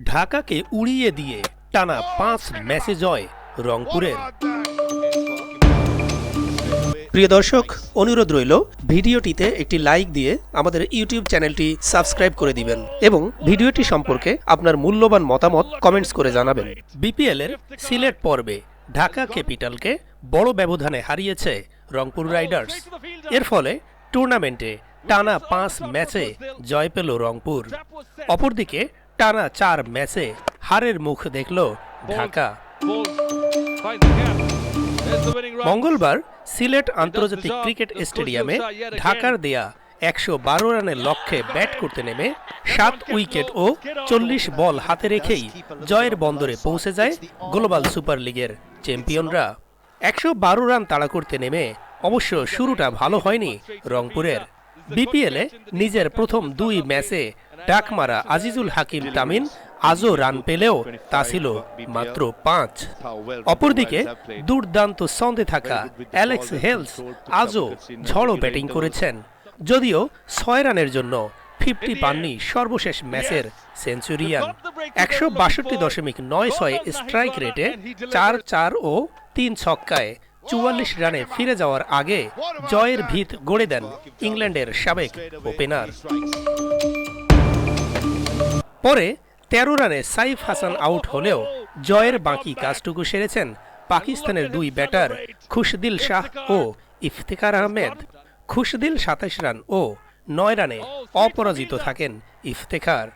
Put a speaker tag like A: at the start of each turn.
A: ঢাকাকে উড়িয়ে দিয়ে টানা ৫ ম্যাচে জয় রংপুরের। প্রিয় দর্শক, অনুরোধ রইল ভিডিওটিতে একটি লাইক দিয়ে আমাদের ইউটিউব চ্যানেলটি সাবস্ক্রাইব করে দিবেন এবং ভিডিওটি সম্পর্কে আপনার মূল্যবান মতামত কমেন্টস করে জানাবেন। বিপিএলের সিলেট পর্বে ঢাকা ক্যাপিটালকে বড় ব্যবধানে হারিয়েছে রংপুর রাইডার্স। এর ফলে টুর্নামেন্টে টানা ৫ ম্যাচে জয় পেল রংপুর। অপরদিকে টানা ৪ ম্যাচে হারের মুখ দেখল ঢাকা। মঙ্গলবার সিলেট আন্তর্জাতিক ক্রিকেট স্টেডিয়ামে ঢাকার দেয়া ১১২ রানের লক্ষ্যে ব্যাট করতে নেমে ৭ উইকেট ও ৪০ বল হাতে রেখেই জয়ের বন্দরে পৌঁছে যায় গ্লোবাল সুপার লিগের চ্যাম্পিয়নরা। ১১২ রান তাড়া করতে নেমে অবশ্য শুরুটা ভালো হয়নি রংপুরের। বিপিএলে নিজের প্রথম ২ ম্যাচে ডাক মারা আজিজুল হাকিম তামিম আজও রান পেলেও তা ছিল মাত্র ৫। অপরদিকে দুর্দান্ত ছন্দে থাকা অ্যালেক্স হেলস আজও ঝড়ো ব্যাটিং করেছেন, যদিও ৬ রানের জন্য 50 পাননি সর্বশেষ ম্যাচের সেঞ্চুরিয়ান। ১৬২.৯৬ স্ট্রাইক রেটে ৪-৪ ও ৩ ছক্কায় ৪৪ রানে ফিরে যাওয়ার আগে জয়ের ভিত গড়ে দেন ইংল্যান্ডের সাবেক ওপেনার। পরে ১৩ রানে সাইফ হাসান আউট হলেও জয়ের বাকি কাজটুকু সেরেছেন পাকিস্তানের ২ ব্যাটার খুশদিল শাহ ও ইফতেখার আহমেদ। খুশদিল ২৭ রান ও ৯ রানে অপরাজিত থাকেন ইফতেখার।